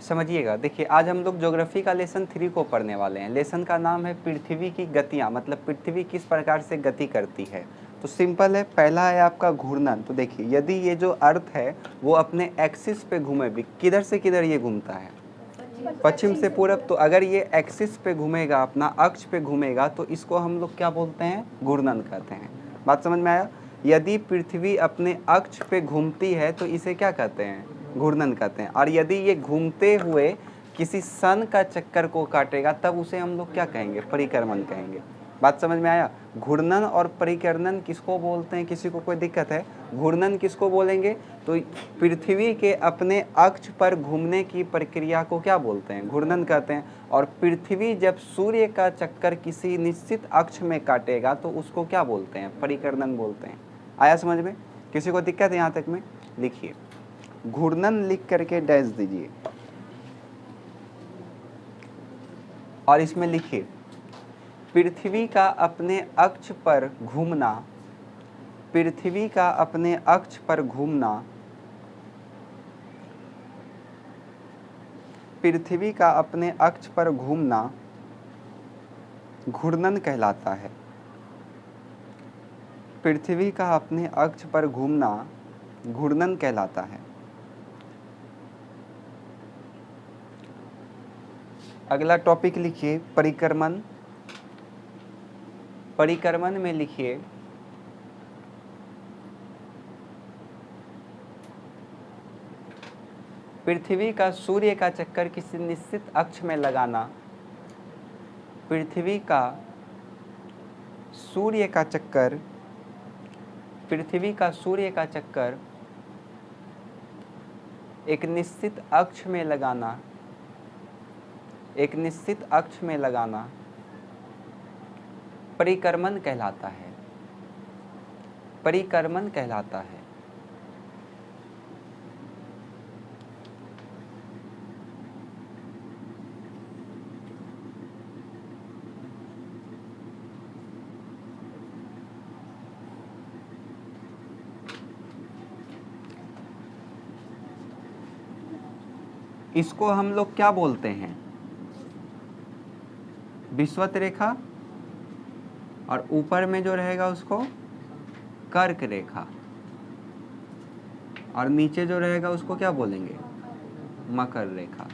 समझिएगा, देखिए आज हम लोग ज्योग्राफी का लेसन 3 को पढ़ने वाले हैं। लेसन का नाम है पृथ्वी की गतियाँ, मतलब पृथ्वी किस प्रकार से गति करती है। तो सिंपल है, पहला है आपका घूर्णन। तो देखिए यदि ये जो अर्थ है वो अपने एक्सिस पे घूमे भी, किधर से किधर ये घूमता है, पश्चिम से पूरब, तो अगर ये एक्सिस पे घूमेगा, अपना अक्ष पे घूमेगा, तो इसको हम लोग क्या बोलते हैं, घूर्णन कहते हैं। बात समझ में आया। यदि पृथ्वी अपने अक्ष पे घूमती है तो इसे क्या कहते हैं, घूर्णन कहते हैं। और यदि ये घूमते हुए किसी सन का चक्कर को काटेगा तब उसे हम लोग क्या कहेंगे, परिक्रमण कहेंगे। बात समझ में आया। घूर्णन और परिकर्णन किसको बोलते हैं, किसी को कोई दिक्कत है। घूर्णन किसको बोलेंगे, तो पृथ्वी के अपने अक्ष पर घूमने की प्रक्रिया को क्या बोलते हैं, घूर्णन कहते हैं। और पृथ्वी जब सूर्य का चक्कर किसी निश्चित अक्ष में काटेगा तो उसको क्या बोलते हैं, परिकर्णन बोलते हैं। आया समझ में, किसी को दिक्कत है यहाँ तक में। लिखिए, घूर्णन लिख करके डैश दीजिए और इसमें लिखिए पृथ्वी का अपने अक्ष पर घूमना, पृथ्वी का अपने अक्ष पर घूमना, पृथ्वी का अपने अक्ष पर घूमना घूर्णन कहलाता है। पृथ्वी का अपने अक्ष पर घूमना घूर्णन कहलाता है। अगला टॉपिक लिखिए परिक्रमण। परिक्रमण में लिखिए पृथ्वी का सूर्य का चक्कर किसी निश्चित अक्ष में लगाना, पृथ्वी का सूर्य का चक्कर, पृथ्वी का सूर्य का चक्कर एक निश्चित अक्ष में लगाना, एक निश्चित अक्ष में लगाना परिक्रमण कहलाता है, परिक्रमण कहलाता है। इसको हम लोग क्या बोलते हैं, विषुवत रेखा, और ऊपर में जो रहेगा उसको कर्क रेखा, और नीचे जो रहेगा उसको क्या बोलेंगे, मकर रेखा।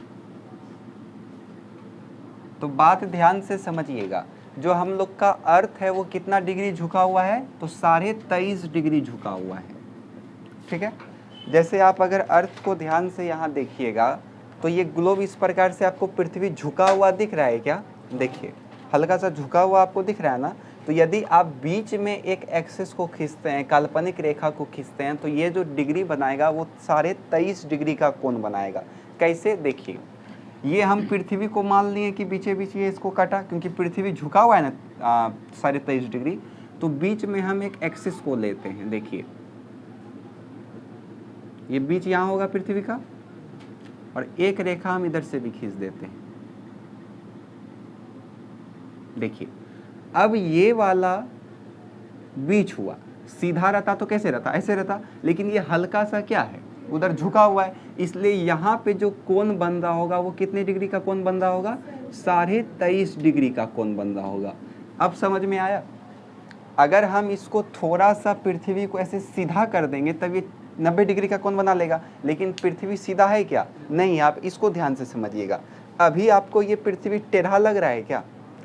तो बात ध्यान से समझिएगा, जो हम लोग का अर्थ है वो कितना डिग्री झुका हुआ है, तो 23.5 डिग्री झुका हुआ है। ठीक है, जैसे आप अगर अर्थ को ध्यान से यहाँ देखिएगा तो ये ग्लोब इस प्रकार से आपको पृथ्वी झुका हुआ दिख रहा है क्या, देखिए हल्का सा झुका हुआ आपको दिख रहा है ना। तो यदि आप बीच में एक एक्सिस को खींचते हैं, काल्पनिक रेखा को खींचते हैं, तो ये जो डिग्री बनाएगा वो 23.5 डिग्री का कोण बनाएगा। कैसे, देखिए ये हम पृथ्वी को मान लिए कि बीचे बीच ये इसको काटा, क्योंकि पृथ्वी झुका हुआ है ना 23.5 डिग्री, तो बीच में हम एक एक्सिस को लेते हैं। देखिए ये बीच यहाँ होगा पृथ्वी का, और एक रेखा हम इधर से भी खींच देते हैं। देखिए अब ये वाला बीच हुआ, सीधा रहता तो कैसे रहता, ऐसे रहता, लेकिन ये हल्का सा क्या है, उधर झुका हुआ है, इसलिए यहाँ पे जो कोण बन रहा होगा वो कितने डिग्री का कोण बन रहा होगा, 23.5 डिग्री का कोण बन रहा होगा। अब समझ में आया। अगर हम इसको थोड़ा सा पृथ्वी को ऐसे सीधा कर देंगे तब ये 90 डिग्री का कोण बना लेगा, लेकिन पृथ्वी सीधा है क्या, नहीं। आप इसको ध्यान से समझिएगा। अभी आपको ये पृथ्वी टेढ़ा लग रहा है क्या,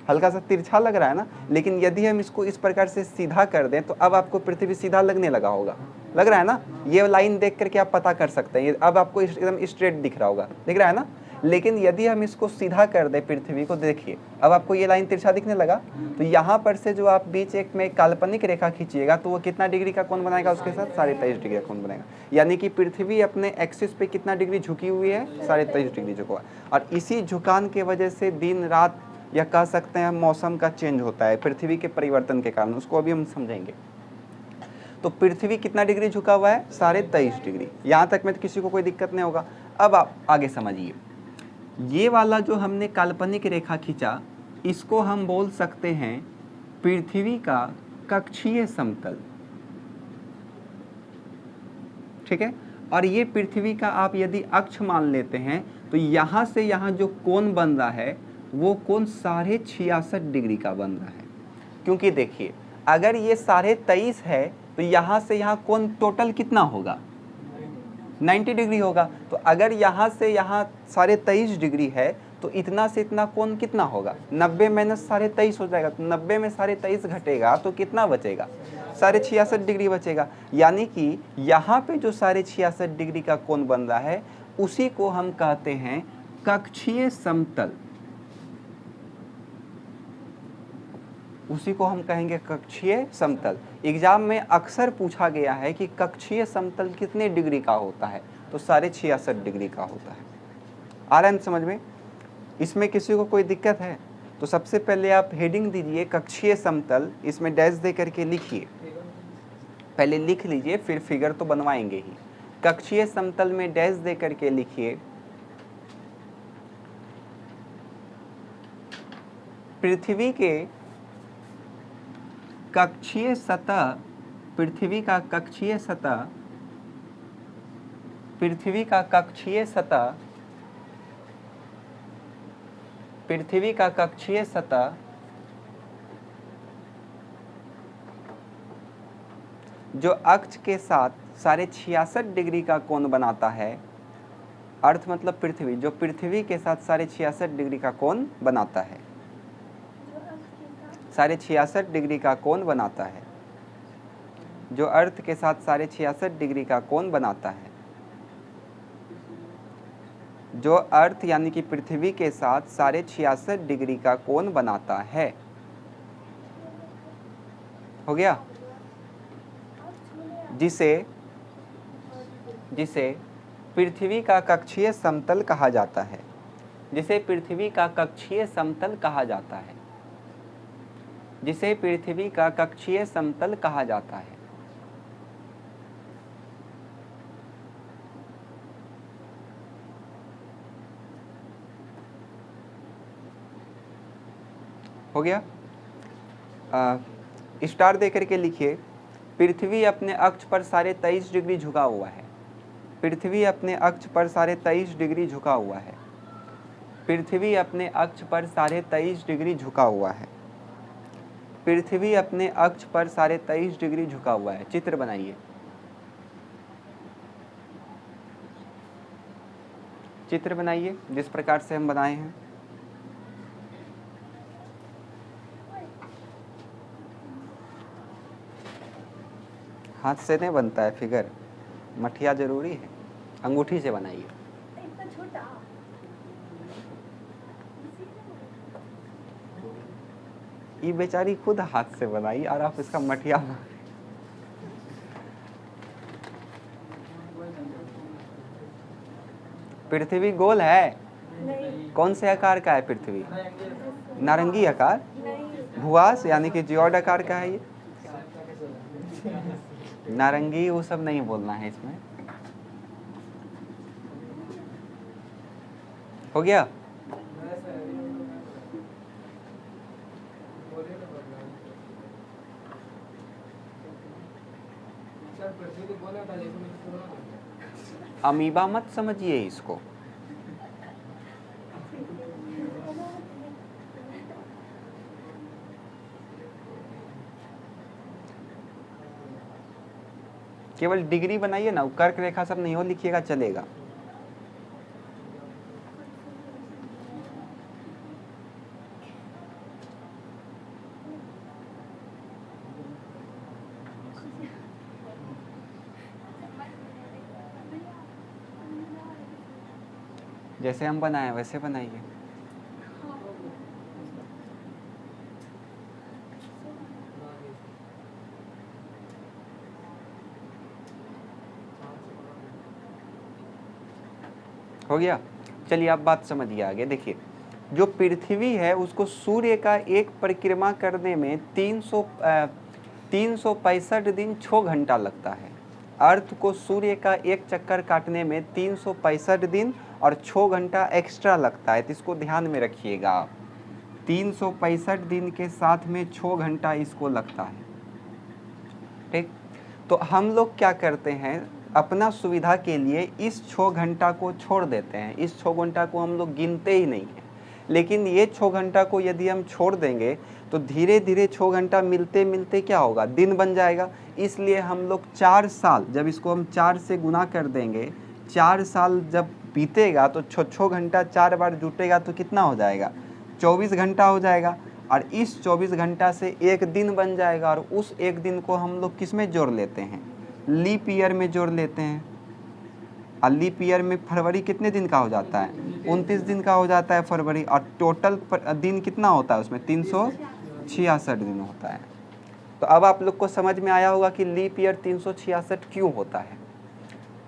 हल्का सा तिरछा लग रहा है ना, लेकिन यदि हम इसको इस प्रकार से सीधा कर दें तो अब आपको पृथ्वी सीधा लगने लगा होगा, लग रहा है ना। ये लाइन देख करके आप पता कर सकते हैं, अब आपको एकदम स्ट्रेट दिख रहा होगा, दिख रहा है ना। लेकिन यदि हम इसको सीधा कर दें पृथ्वी को, देखिए अब आपको ये लाइन तिरछा दिखने लगा, तो यहाँ पर से जो आप बीच एक में काल्पनिक रेखा खींचिएगा तो वो कितना डिग्री का कोण बनाएगा, उसके साथ 23.5 डिग्री का कोण बनेगा। यानी कि पृथ्वी अपने एक्सिस पे कितना डिग्री झुकी हुई है, 23.5 डिग्री झुका हुआ है। और इसी झुकान के वजह से दिन रात, या कह सकते हैं मौसम का चेंज होता है पृथ्वी के परिवर्तन के कारण, उसको अभी हम समझेंगे। तो पृथ्वी कितना डिग्री झुका हुआ है, 23.5 डिग्री। यहाँ तक में तो किसी को कोई दिक्कत नहीं होगा। अब आप आगे समझिए, ये वाला जो हमने काल्पनिक रेखा खींचा, इसको हम बोल सकते हैं पृथ्वी का कक्षीय समतल। ठीक है, और ये पृथ्वी का आप यदि अक्ष मान लेते हैं तो यहाँ से यहाँ जो कोण बन रहा है वो कोण 66.5 डिग्री का बन रहा है। क्योंकि देखिए अगर ये 23.5 है तो यहाँ से यहाँ कोण टोटल कितना होगा, 90 डिग्री होगा। तो अगर यहाँ से यहाँ 23.5 डिग्री है तो इतना से इतना कोण कितना होगा, 90 माइनस 23.5 हो जाएगा। तो 90 में 23.5 घटेगा तो कितना बचेगा, 66.5 डिग्री बचेगा। यानी कि यहाँ पे जो 66.5 डिग्री का कोण बन रहा है उसी को हम कहते हैं कक्षीय समतल, उसी को हम कहेंगे कक्षीय समतल। एग्जाम में अक्सर पूछा गया है कि कक्षीय समतल कितने डिग्री का होता है, तो 66.5 डिग्री का होता है। आ रहा है समझ में? इसमें किसी को कोई दिक्कत है तो सबसे पहले आप हेडिंग दीजिए कक्षीय समतल, इसमें डैश दे करके लिखिए, पहले लिख लीजिए फिर फिगर तो बनवाएंगे ही। कक्षीय समतल में डैश दे करके लिखिए पृथ्वी के कक्षीय सतह, पृथ्वी का कक्षीय सतह, पृथ्वी का कक्षीय सतह, पृथ्वी का कक्षीय सतह जो अक्ष के साथ 66.5 डिग्री का कोण बनाता है, अर्थ मतलब पृथ्वी, जो पृथ्वी के साथ 66.5 डिग्री का कोण बनाता है, 66.5 डिग्री का कोण बनाता है, जो अर्थ के साथ 66.5 डिग्री का कोण बनाता है, जो अर्थ यानी कि पृथ्वी के साथ 66.5 डिग्री का कोण बनाता है। हो गया? जिसे पृथ्वी का कक्षीय समतल कहा जाता है, जिसे पृथ्वी का कक्षीय समतल कहा जाता है, जिसे पृथ्वी का कक्षीय समतल कहा जाता है। हो गया? स्टार दे करके लिखिए पृथ्वी अपने अक्ष पर 23.5 डिग्री झुका हुआ है, पृथ्वी अपने अक्ष पर 23.5 डिग्री झुका हुआ है, पृथ्वी अपने अक्ष पर 23.5 डिग्री झुका हुआ है, पृथ्वी अपने अक्ष पर 23.5 डिग्री झुका हुआ है। चित्र बनाइए, चित्र बनाइए जिस प्रकार से हम बनाए हैं। हाथ से नहीं बनता है फिगर, मठिया जरूरी है, अंगूठी से बनाइए। ये बेचारी खुद हाथ से बनाई और आप इसका मठिया। पृथ्वी गोल है? कौन से आकार का है पृथ्वी? नारंगी आकार, भुआस यानी कि जियोड आकार का है ये। नारंगी वो सब नहीं बोलना है इसमें। हो गया? अमीबा मत समझिए इसको। केवल डिग्री बनाइए ना, कर्क रेखा सब नहीं हो लिखिएगा चलेगा। जैसे हम बनाए वैसे बनाइए। हो गया? चलिए आप बात समझिए आगे। देखिए जो पृथ्वी है उसको सूर्य का एक परिक्रमा करने में 365 दिन 6 घंटा लगता है। अर्थ को सूर्य का एक चक्कर काटने में 365 दिन और 6 घंटा एक्स्ट्रा लगता है, तो इसको ध्यान में रखिएगा आप। 365 दिन के साथ में 6 घंटा इसको लगता है। ठीक, तो हम लोग क्या करते हैं, अपना सुविधा के लिए इस 6 घंटा को छोड़ देते हैं, इस 6 घंटा को हम लोग गिनते ही नहीं हैं। लेकिन ये 6 घंटा को यदि हम छोड़ देंगे तो धीरे धीरे 6 घंटा मिलते मिलते क्या होगा, दिन बन जाएगा। इसलिए हम लोग 4 साल, जब इसको हम 4 से गुना कर देंगे, 4 साल जब बीतेगा तो 6 घंटा 4 बार जुटेगा तो कितना हो जाएगा, 24 घंटा हो जाएगा। और इस 24 घंटा से एक दिन बन जाएगा, और उस एक दिन को हम लोग किस में जोड़ लेते हैं, लीप ईयर में जोड़ लेते हैं। और लीप ईयर में फरवरी कितने दिन का हो जाता है, 29 दिन का हो जाता है फरवरी। और टोटल दिन कितना होता है उसमें, 366 दिन होता है। तो अब आप लोग को समझ में आया होगा कि लीप ईयर 366 क्यों होता है।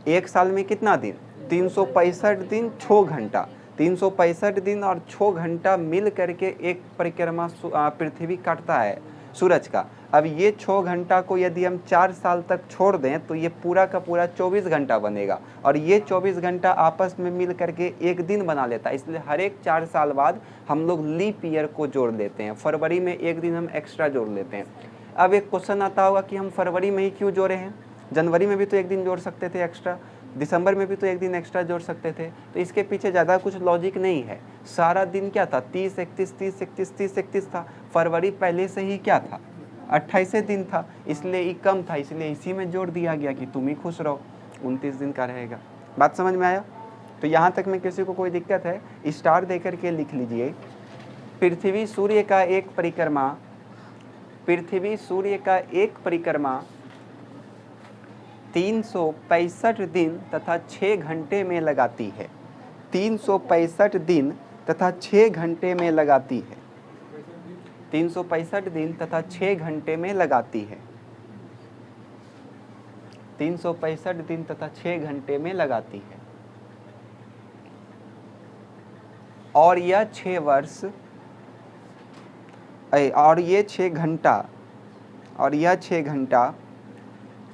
एक साल में कितना दिन, 365 दिन 6 घंटा, 365 दिन और 6 घंटा मिल करके एक परिक्रमा पृथ्वी काटता है सूरज का। अब ये 6 घंटा को यदि हम 4 साल तक छोड़ दें तो ये पूरा का पूरा 24 घंटा बनेगा, और ये 24 घंटा आपस में मिल करके एक दिन बना लेता है। इसलिए हर एक 4 साल बाद हम लोग लीप ईयर को जोड़ देते हैं, फरवरी में एक दिन हम एक्स्ट्रा जोड़ लेते हैं। अब एक क्वेश्चन आता होगा कि हम फरवरी में ही क्यों जोड़े हैं, जनवरी में भी तो एक दिन जोड़ सकते थे एक्स्ट्रा, दिसंबर में भी तो एक दिन एक्स्ट्रा जोड़ सकते थे। तो इसके पीछे ज़्यादा कुछ लॉजिक नहीं है। सारा दिन क्या था, 30 31 30 31 30 31 था। फरवरी पहले से ही क्या था, 28 दिन था, इसलिए ये कम था, इसलिए इसी में जोड़ दिया गया कि तुम ही खुश रहो, 29 दिन का रहेगा। बात समझ में आया। तो यहाँ तक में किसी को कोई दिक्कत है, स्टार दे करके लिख लीजिए, पृथ्वी सूर्य का एक परिक्रमा, पृथ्वी सूर्य का एक परिक्रमा 365 दिन तथा 6 घंटे में लगाती है। 365 दिन तथा 6 घंटे में लगाती है। 365 दिन तथा 6 घंटे में लगाती है। 365 दिन तथा 6 घंटे में लगाती है। और यह 6 वर्ष, और ये 6 घंटा, और यह 6 घंटा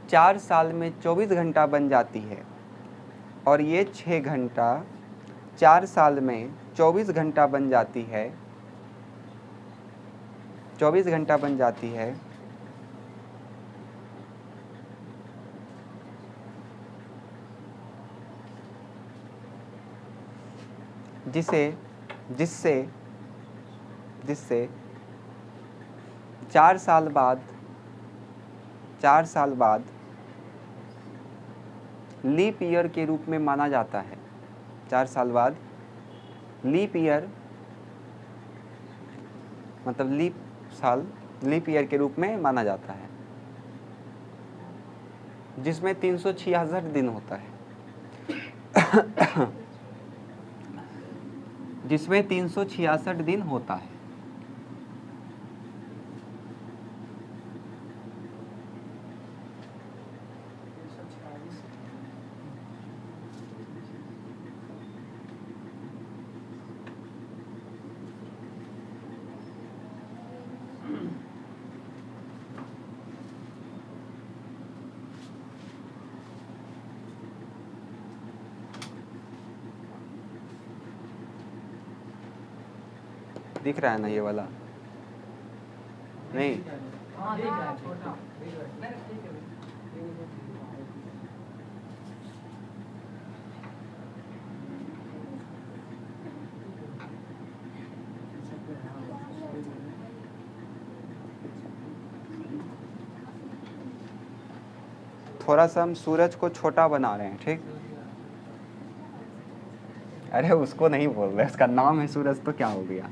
4 साल में 24 घंटा बन जाती है। और ये 6 घंटा 4 साल में 24 घंटा बन जाती है, 24 घंटा बन जाती है। जिससे 4 साल बाद लीप ईयर के रूप में माना जाता है। 4 साल बाद लीप ईयर मतलब लीप ईयर के रूप में माना जाता है, जिसमें 366 दिन होता है। जिसमें 366 दिन होता है। दिख रहा है ना ये वाला, नहीं थोड़ा सा हम सूरज को छोटा बना रहे हैं, ठीक। अरे उसको नहीं बोल रहे, उसका नाम है सूरज, तो क्या हो गया।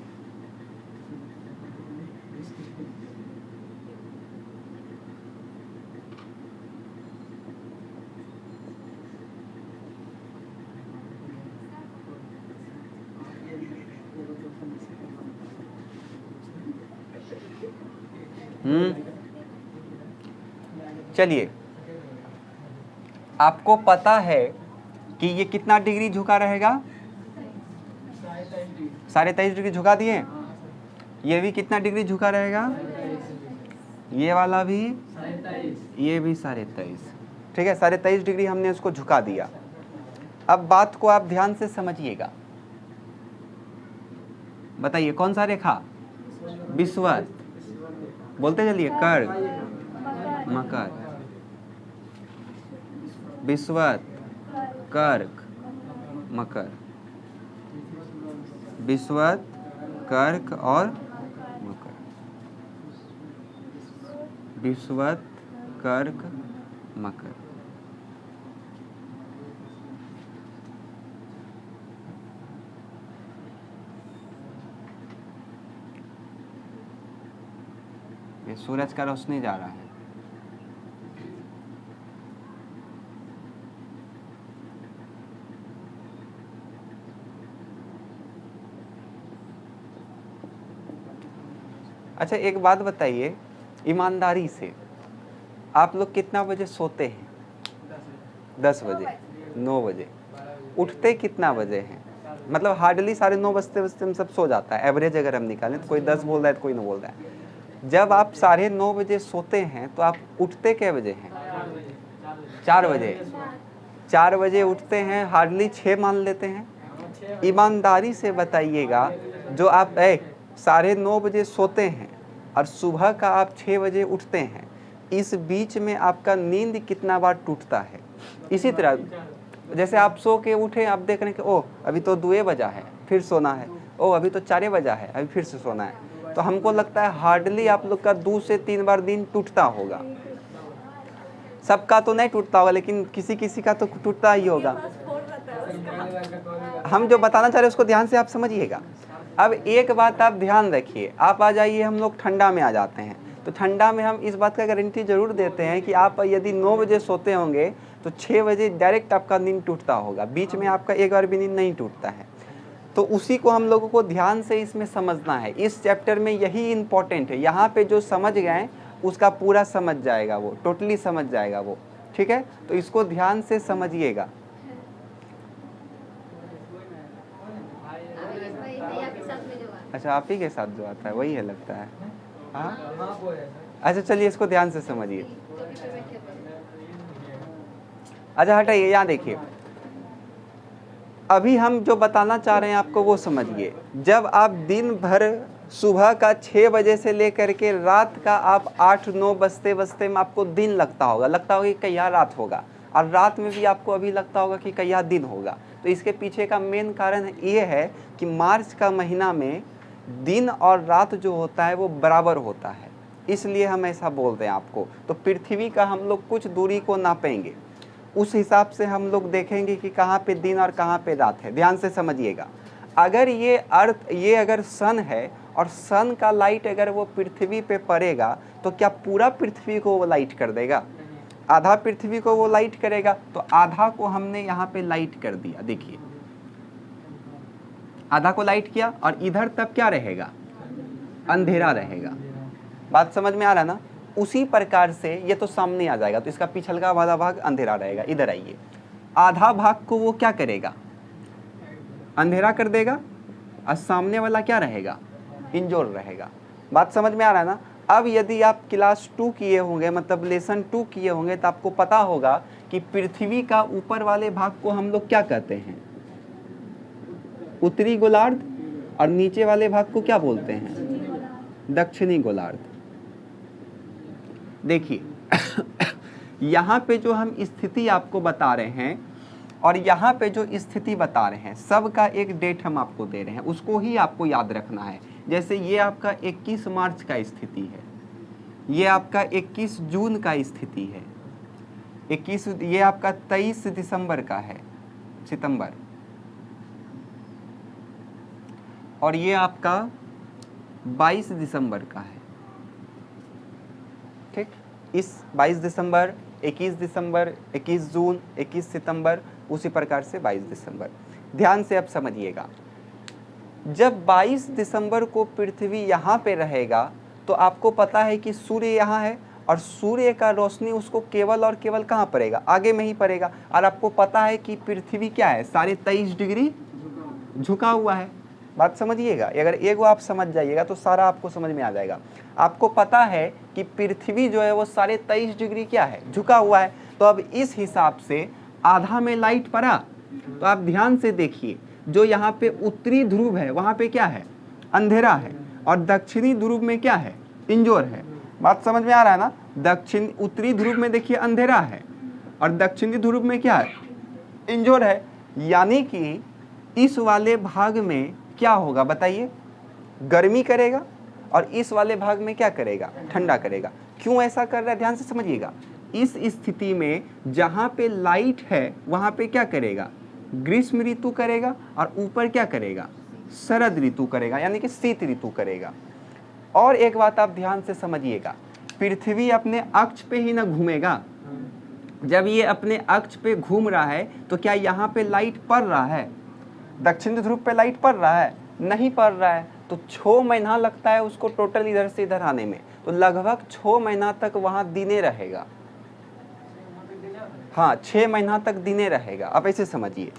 चलिए, आपको पता है कि ये कितना डिग्री झुका रहेगा, 23.5 डिग्री झुका दिए। ये भी कितना डिग्री झुका रहेगा, ये वाला भी, ये भी 23.5, ठीक है। 23.5 डिग्री हमने उसको झुका दिया। अब बात को आप ध्यान से समझिएगा, बताइए कौन सा रेखा, विषुवत, बोलते चलिए, कर्क, मकर, विषुवत, कर्क, मकर। विषुवत, कर्क और मकर। विषुवत, कर्क, मकर। ये सूरज का रोशनी जा रहा है। अच्छा एक बात बताइए ईमानदारी से, आप लोग कितना बजे सोते हैं? 10 बजे, 9 बजे। उठते कितना बजे हैं? मतलब हार्डली 9:30 बजते बजते हम सब सो जाता है, एवरेज अगर हम निकालें तो कोई 10 बोल रहा है तो कोई 9 बोल रहा है। जब आप 9:30 बजे सोते हैं तो आप उठते कै बजे हैं? 4 बजे। 4 बजे उठते हैं, हार्डली 6 मान लेते हैं। ईमानदारी से बताइएगा, जो आप 9:30 बजे सोते हैं और सुबह का आप 6 बजे उठते हैं, इस बीच में आपका नींद कितना बार टूटता है? इसी तरह जैसे आप सो के उठे, आप देख रहे हैं कि ओह अभी तो 2 बजा है, फिर सोना है, ओह अभी तो 4 बजा है, अभी फिर से सोना है। तो हमको लगता है हार्डली आप लोग का 2 से 3 बार दिन टूटता होगा। सबका तो नहीं टूटता होगा, लेकिन किसी किसी का तो टूटता ही होगा। हम जो बताना चाह रहे हैं उसको ध्यान से आप समझिएगा। अब एक बात आप ध्यान रखिए, आप आ जाइए, हम लोग ठंडा में आ जाते हैं, तो ठंडा में हम इस बात का गारंटी जरूर देते हैं कि आप यदि 9 बजे सोते होंगे तो 6 बजे डायरेक्ट आपका नींद टूटता होगा, बीच में आपका एक बार भी नींद नहीं टूटता है। तो उसी को हम लोगों को ध्यान से इसमें समझना है। इस चैप्टर में यही इम्पोर्टेंट है। यहाँ पे जो समझ गए उसका पूरा समझ जाएगा, वो टोटली समझ जाएगा वो, ठीक है? तो इसको ध्यान से समझिएगा। अच्छा आप ही के साथ जो आता है वही है लगता है। हाँ अच्छा चलिए इसको ध्यान से समझिए। अच्छा हटाइए, यहाँ देखिए, अभी हम जो बताना चाह रहे हैं आपको वो समझिए। जब आप दिन भर सुबह का 6 बजे से लेकर के रात का आप 8-9 बजते बजते में आपको दिन लगता होगा कि कहिया रात होगा, और रात में भी आपको अभी लगता होगा कि कहिया दिन होगा। तो इसके पीछे का मेन कारण ये है कि मार्च का महीना में दिन और रात जो होता है वो बराबर होता है, इसलिए हम ऐसा बोलते हैं आपको। तो पृथ्वी का हम लोग कुछ दूरी को नापेंगे, उस हिसाब से हम लोग देखेंगे कि कहाँ पे दिन और कहाँ पे रात है। ध्यान से समझिएगा। अगर ये अर्थ, ये अगर सन है और सन का लाइट अगर वो पृथ्वी पे पड़ेगा तो क्या पूरा पृथ्वी को वो लाइट कर देगा? आधा पृथ्वी को वो लाइट करेगा, तो आधा को हमने यहाँ पे लाइट कर दिया। देखिए आधा को लाइट किया और इधर तब क्या रहेगा? अंधेरा रहेगा। बात समझ में आ रहा ना? उसी प्रकार से ये तो सामने आ जाएगा, तो इसका पिछलका वाला भाग अंधेरा रहेगा। इधर आइए, आधा भाग को वो क्या करेगा? अंधेरा कर देगा, और सामने वाला क्या रहेगा? इंजोर रहेगा। बात समझ में आ रहा है ना? अब यदि आप क्लास 2 किए होंगे, मतलब लेसन 2 किए होंगे, तो आपको पता होगा कि पृथ्वी का ऊपर वाले भाग को हम लोग क्या कहते हैं? उत्तरी गोलार्ध, और नीचे वाले भाग को क्या बोलते हैं? दक्षिणी गोलार्ध। देखिए यहाँ पे जो हम स्थिति आपको बता रहे हैं और यहाँ पे जो स्थिति बता रहे हैं, सब का एक डेट हम आपको दे रहे हैं, उसको ही आपको याद रखना है। जैसे ये आपका 21 मार्च का स्थिति है, ये आपका 21 जून का स्थिति है, 21 ये आपका 23 दिसंबर का है, सितंबर, और ये आपका 22 दिसंबर का है। ठीक, इस 22 दिसंबर, 21 दिसंबर, 21 जून, 21 सितंबर, उसी प्रकार से 22 दिसंबर। ध्यान से अब समझिएगा, जब 22 दिसंबर को पृथ्वी यहाँ पे रहेगा तो आपको पता है कि सूर्य यहाँ है, और सूर्य का रोशनी उसको केवल और केवल कहाँ पड़ेगा? आगे में ही पड़ेगा। और आपको पता है कि पृथ्वी क्या है? 23.5 डिग्री झुका हुआ है। बात समझिएगा, अगर एगो आप समझ जाइएगा तो सारा आपको समझ में आ जाएगा। आपको पता है कि पृथ्वी जो है वो 23.5 डिग्री क्या है? झुका हुआ है। तो अब इस हिसाब से आधा में लाइट पड़ा, तो आप ध्यान से देखिए, जो यहाँ पे उत्तरी ध्रुव है वहाँ पे क्या है? अंधेरा है, और दक्षिणी ध्रुव में क्या है? इंजोर है। बात समझ में आ रहा है ना? उत्तरी ध्रुव में देखिए अंधेरा है, और दक्षिणी ध्रुव में क्या है, इंजोर है। यानी कि इस वाले भाग में क्या होगा बताइए, गर्मी करेगा, और इस वाले भाग में क्या करेगा, ठंडा करेगा। क्यों ऐसा कर रहा है, ध्यान से समझिएगा। इस स्थिति में जहां पे लाइट है वहां पे क्या करेगा, ग्रीष्म ऋतु करेगा, और ऊपर क्या करेगा, शरद ऋतु करेगा, यानी कि शीत ऋतु करेगा। और एक बात आप ध्यान से समझिएगा, पृथ्वी अपने अक्ष पे ही ना घूमेगा। जब ये अपने अक्ष पे घूम रहा है तो क्या यहाँ पे लाइट पड़ रहा है, दक्षिण ध्रुव पे लाइट पड़ रहा है, नहीं पड़ रहा है। तो 6 महीना लगता है उसको टोटल इधर से इधर आने में, तो लगभग 6 महीना तक वहाँ दिने रहेगा। हाँ, 6 महीना तक दिने रहेगा। अब ऐसे समझिए,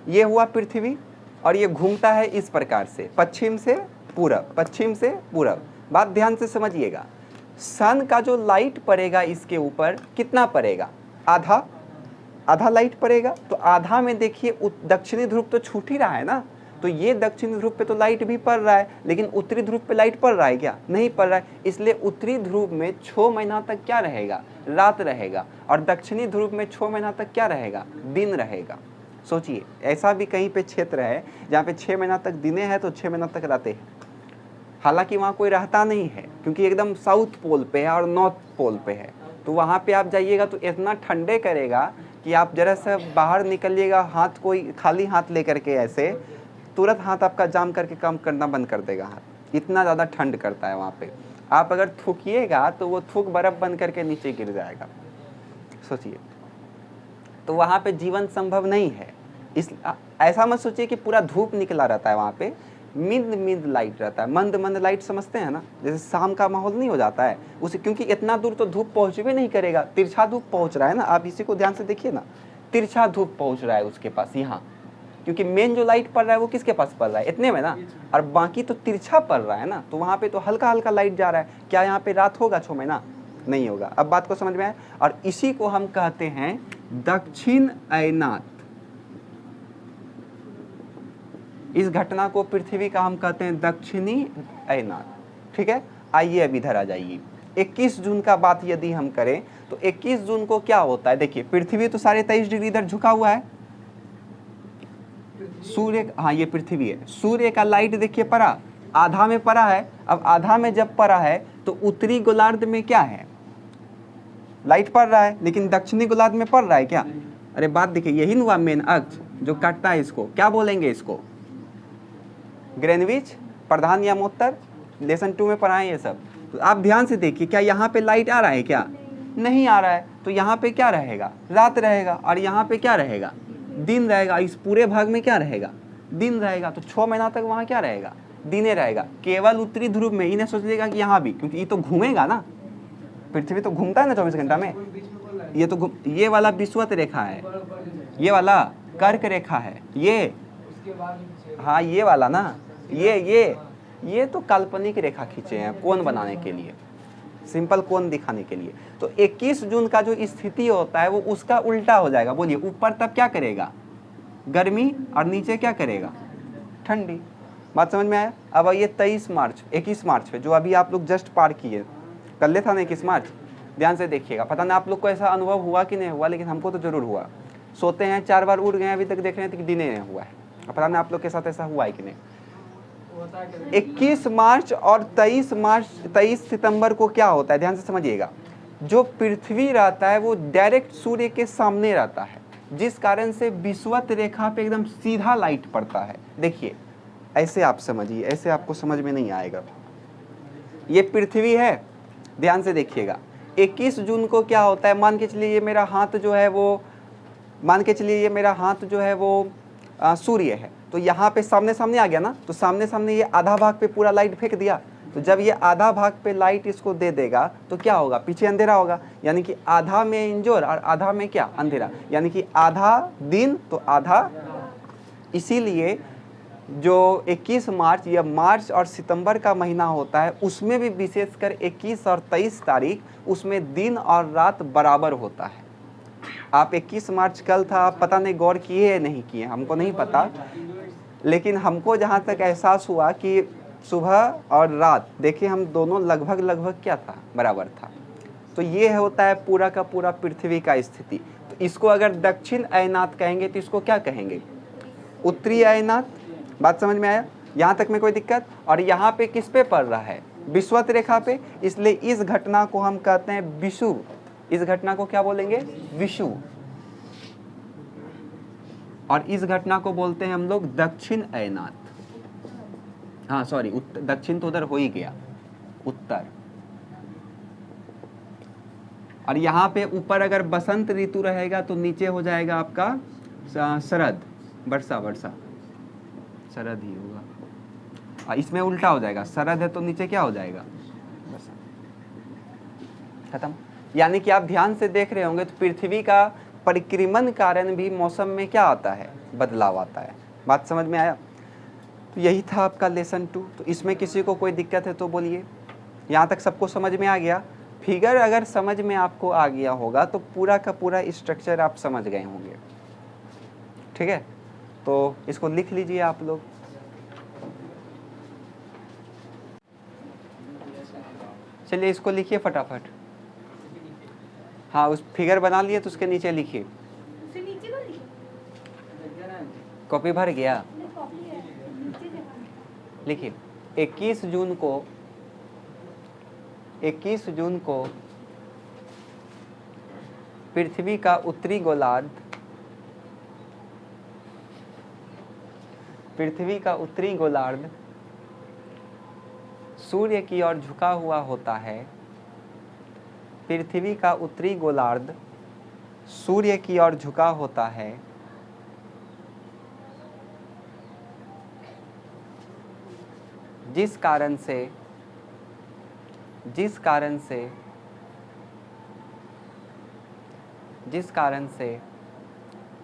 ये हुआ पृथ्वी, और ये घूमता है इस प्रकार से, पश्चिम से पूरब, पश्चिम से पूरब। बात ध्यान से समझिएगा, सन का जो लाइट पड़ेगा इसके ऊपर कितना पड़ेगा, आधा, आधा लाइट पड़ेगा। तो आधा में देखिए दक्षिणी ध्रुव तो छूट ही रहा है ना, तो ये दक्षिणी ध्रुव पे तो लाइट भी पड़ रहा है, लेकिन उत्तरी ध्रुव पे लाइट पड़ रहा है क्या, नहीं पड़ रहा है। इसलिए उत्तरी ध्रुव में 6 महीना तक क्या रहेगा, रात रहेगा, और दक्षिणी ध्रुव में 6 महीना तक क्या रहेगा, दिन रहेगा। सोचिए, ऐसा भी कहीं पे क्षेत्र है जहाँ पे 6 महीना तक दिने हैं तो 6 महीना तक रातें हैं। हालांकि वहाँ कोई रहता नहीं है, क्योंकि एकदम साउथ पोल पे है और नॉर्थ पोल पे है। तो वहाँ पे आप जाइएगा तो इतना ठंडे करेगा कि आप जरा सा बाहर निकलिएगा, हाथ कोई खाली हाथ लेकर के, ऐसे तुरंत हाथ आपका जाम करके काम करना बंद कर देगा हाथ, इतना ज़्यादा ठंड करता है वहाँ पे। आप अगर थूकिएगा तो वो थूक बर्फ बन करके नीचे गिर जाएगा। सोचिए, तो वहाँ पे जीवन संभव नहीं है। इस ऐसा मत सोचिए कि पूरा धूप निकला रहता है, वहाँ पे मिंद मिंद लाइट रहता है, मंद मंद लाइट, समझते हैं ना, जैसे शाम का माहौल नहीं हो जाता है उसे, क्योंकि इतना दूर तो धूप पहुँच भी नहीं करेगा, तिरछा धूप पहुँच रहा है ना, आप इसी को ध्यान से देखिए ना, तिरछा धूप पहुँच रहा है उसके पास यहाँ, क्योंकि मेन जो लाइट पड़ रहा है वो किसके पास पड़ रहा है, इतने में ना, और बाकी तो तिरछा पड़ रहा है ना, तो वहाँ पे तो हल्का हल्का लाइट जा रहा है। क्या यहाँ पे रात होगा 6 महीना, नहीं होगा। अब बात को समझ में आया। और इसी को हम कहते हैं दक्षिण अयनात। इस घटना को पृथ्वी का हम कहते हैं दक्षिणी अयनात। ठीक है, आइए अब इधर आ जाइए। 21 जून का बात यदि हम करें तो 21 जून को क्या होता है, देखिए पृथ्वी तो 23.5 डिग्री इधर झुका हुआ है, सूर्य, हाँ ये पृथ्वी है, सूर्य का लाइट देखिए पड़ा, आधा में पड़ा है। अब आधा में जब पड़ा है तो उत्तरी गोलार्ध में क्या है, लाइट पड़ रहा है, लेकिन दक्षिणी गोलार्ध में पड़ रहा है क्या, अरे बात देखिए, यही हुआ मेन अक्ष जो काटता है, इसको क्या बोलेंगे, इसको ग्रेनविच, प्रधान यामोत्तर, लेसन 2 में पढ़ाएं ये सब। तो आप ध्यान से देखिए, क्या यहाँ पे लाइट आ रहा है, क्या नहीं आ रहा है, तो यहाँ पे क्या रहेगा, रात रहेगा, और यहाँ पे क्या रहेगा, दिन रहेगा। इस पूरे भाग में क्या रहेगा, दिन रहेगा। तो 6 महीना तक वहाँ क्या रहेगा, दिने रहेगा। केवल उत्तरी ध्रुव में ही, नहीं सोच लेगा कि यहाँ भी, क्योंकि ये तो घूमेगा ना, पृथ्वी तो घूमता है ना 24 घंटा में, ये तो ये वाला विषुवत रेखा है, ये वाला कर्क रेखा है, ये हाँ ये वाला ना, ये तो काल्पनिक रेखा खींचे हैं कोण बनाने के लिए, सिंपल कोण दिखाने के लिए। तो 21 जून का जो स्थिति होता है वो उसका उल्टा हो जाएगा। बोलिए, ऊपर तब क्या करेगा, गर्मी, और नीचे क्या करेगा, ठंडी। बात समझ में आया। अब ये 21 मार्च पे जो अभी आप लोग जस्ट पार किए, कल था ना 21 मार्च, ध्यान से देखिएगा। पता नहीं आप लोग को ऐसा अनुभव हुआ कि नहीं हुआ, लेकिन हमको तो जरूर हुआ। सोते हैं 4 बार उठ गए, अभी तक देख रहे हैं कि दिन नहीं हुआ है। पता नहीं आप लोग के साथ ऐसा हुआ है कि नहीं। 21 मार्च और 23 सितंबर को क्या होता है, ध्यान से समझिएगा। जो पृथ्वी रहता है वो डायरेक्ट सूर्य के सामने रहता है, जिस कारण से विषुवत रेखा पे एकदम सीधा लाइट पड़ता है। देखिए ऐसे आप समझिए, ऐसे आपको समझ में नहीं आएगा। ये पृथ्वी है, ध्यान से देखिएगा। 21 जून को क्या होता है, मान के चलिए ये मेरा हाथ जो है वो, मान के चलिए ये मेरा हाथ जो है वो सूर्य है, तो यहाँ पे सामने सामने आ गया ना, तो सामने सामने ये आधा भाग पे पूरा लाइट फेंक दिया। तो जब ये आधा भाग पे लाइट इसको दे देगा तो क्या होगा, पीछे अंधेरा होगा, यानी कि आधा में इंजोर और आधा में क्या, अंधेरा, यानी कि आधा दिन तो आधा। इसीलिए जो 21 मार्च या मार्च और सितंबर का महीना होता है, उसमें भी विशेषकर 21 और 23 तारीख, उसमें दिन और रात बराबर होता है। आप 21 मार्च कल था, आप पता नहीं गौर किए या नहीं किए, हमको नहीं पता, लेकिन हमको जहाँ तक एहसास हुआ कि सुबह और रात देखिए हम दोनों लगभग क्या था, बराबर था। तो ये होता है पूरा का पूरा पृथ्वी का स्थिति। तो तो इसको अगर दक्षिण अयनात कहेंगे तो इसको क्या कहेंगे? उत्तरी अयनात। बात समझ में आया? यहाँ तक में कोई दिक्कत? और यहाँ पे किस पे पड़ रहा है? विषुवत रेखा पे, इसलिए इस घटना को हम कहते हैं विषुव। इस घटना को क्या बोलेंगे? विषुव। और इस घटना को बोलते हैं हम लोग दक्षिण अयनात। हाँ सॉरी, दक्षिण तो उधर हो ही गया, उत्तर। और यहाँ पे ऊपर अगर बसंत ऋतु रहेगा तो नीचे हो जाएगा आपका शरद, वर्षा। वर्षा शरद ही होगा, और इसमें उल्टा हो जाएगा, शरद है तो नीचे क्या हो जाएगा? वर्षा। खत्म। यानी कि आप ध्यान से देख रहे होंगे तो पृथ्वी का परिक्रमण कारण भी मौसम में क्या आता है? बदलाव आता है। बात समझ में आया? तो यही था आपका लेसन 2। तो इसमें किसी को कोई दिक्कत है तो बोलिए। यहाँ तक सबको समझ में आ गया? फिगर अगर समझ में आपको आ गया होगा तो पूरा का पूरा स्ट्रक्चर आप समझ गए होंगे। ठीक है, तो इसको लिख लीजिए आप लोग। चलिए इसको लिखिए फटाफट। हाँ, उस फिगर बना लिए तो उसके नीचे लिखिए। कॉपी भर गया? लिखिए 21 जून को पृथ्वी का उत्तरी गोलार्ध सूर्य की ओर झुका हुआ होता है। पृथ्वी का उत्तरी गोलार्ध सूर्य की ओर झुका होता है। जिस कारण से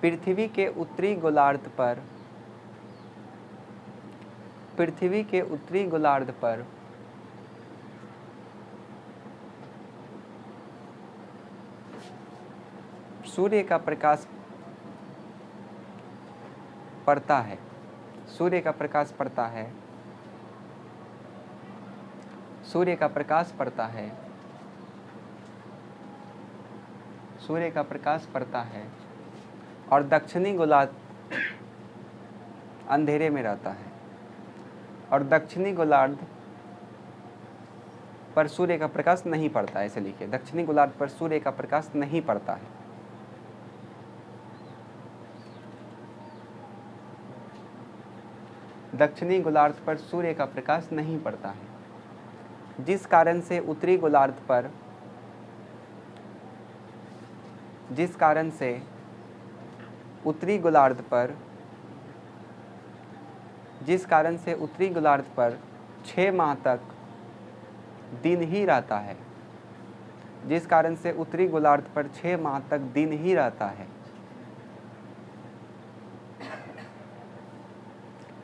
पृथ्वी के उत्तरी गोलार्ध पर सूर्य का प्रकाश पड़ता है। सूर्य का प्रकाश पड़ता है और दक्षिणी गोलार्ध अंधेरे में रहता है। और दक्षिणी गोलार्ध पर सूर्य का प्रकाश नहीं पड़ता है। ऐसे लिखिए, दक्षिणी गोलार्ध पर सूर्य का प्रकाश नहीं पड़ता है। दक्षिणी गोलार्ध पर सूर्य का प्रकाश नहीं पड़ता है। जिस कारण से उत्तरी गोलार्ध पर उत्तरी गोलार्ध पर 6 माह तक दिन ही रहता है। जिस कारण से उत्तरी गोलार्ध पर 6 माह तक दिन ही रहता है।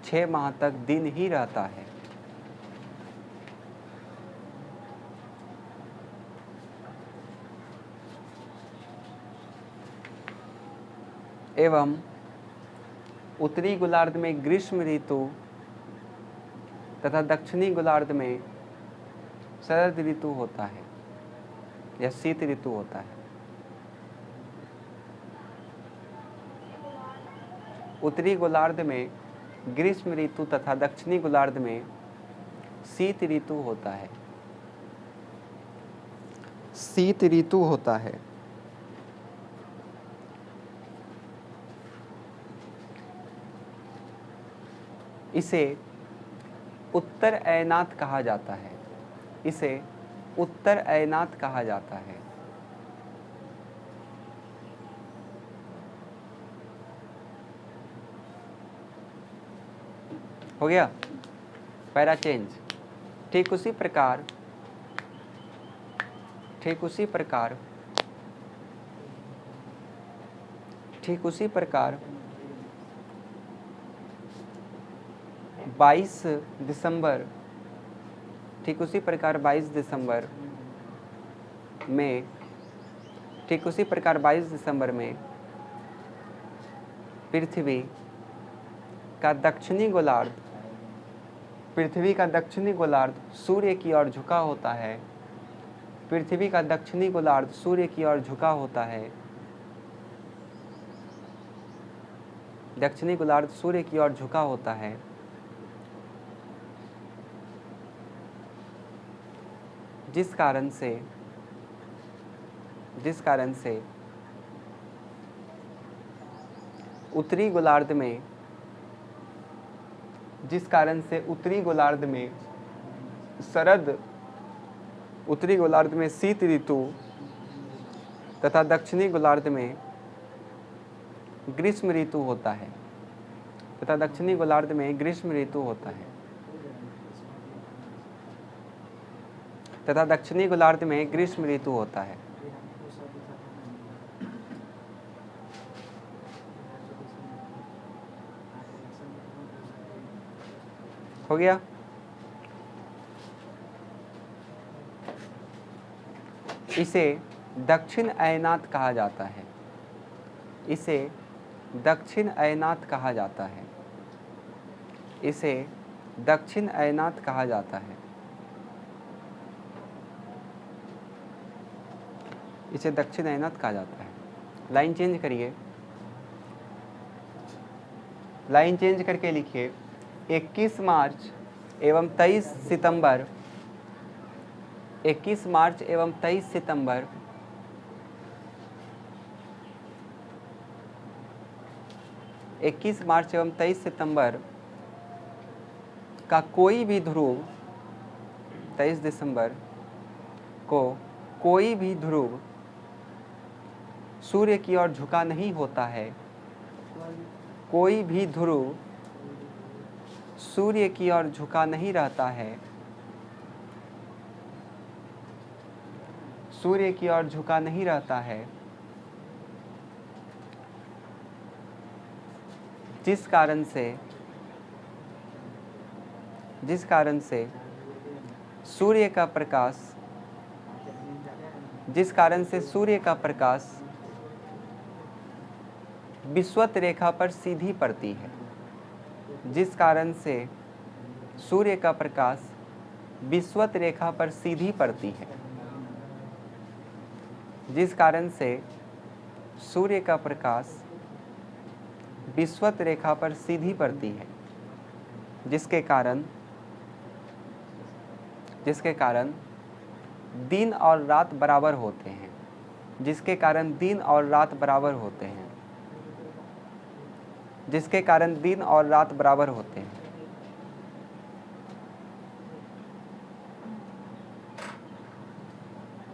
6 माह तक दिन ही रहता है। एवं उत्तरी गोलार्ध में ग्रीष्म ऋतु तथा दक्षिणी गोलार्ध में शरद ऋतु होता है या शीत ऋतु होता है। उत्तरी गोलार्ध में ग्रीष्म ऋतु तथा दक्षिणी गोलार्ध में शीत ऋतु होता है। शीत ऋतु होता है। इसे उत्तर अयनात कहा जाता है। इसे उत्तर अयनात कहा जाता है। हो गया पैरा चेंज। ठीक उसी प्रकार 22 दिसंबर में पृथ्वी का दक्षिणी गोलार्ध सूर्य की ओर झुका होता है। पृथ्वी का दक्षिणी गोलार्ध सूर्य की ओर झुका होता है। दक्षिणी गोलार्ध सूर्य की ओर झुका होता है, जिस कारण से उत्तरी गोलार्ध में शीत ऋतु तथा दक्षिणी गोलार्ध में ग्रीष्म ऋतु होता है, हो गया। इसे दक्षिण अयनात कहा जाता है, लाइन चेंज करिए, लाइन चेंज करके लिखिए 21 मार्च एवं 23 सितंबर 21 मार्च एवं 23 सितंबर का कोई भी ध्रुव 23 दिसंबर को कोई भी ध्रुव सूर्य की ओर झुका नहीं होता है, कोई भी ध्रुव सूर्य की ओर झुका नहीं रहता है, सूर्य की ओर झुका नहीं रहता है, जिस कारण से सूर्य का प्रकाश विषुवत रेखा पर सीधी पड़ती है, जिस कारण से सूर्य का प्रकाश विषुवत रेखा पर सीधी पड़ती है, जिस कारण से सूर्य का प्रकाश विषुवत रेखा पर सीधी पड़ती है, जिसके कारण दिन और रात बराबर होते हैं, जिसके कारण दिन और रात बराबर होते हैं, जिसके कारण दिन और रात बराबर होते हैं।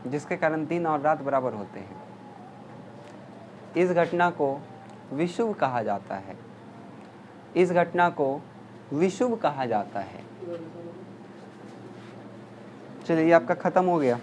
जिसके कारण दिन और रात बराबर होते हैं। इस घटना को विषुव कहा जाता है, इस घटना को विषुव कहा जाता है। चलिए ये आपका खत्म हो गया।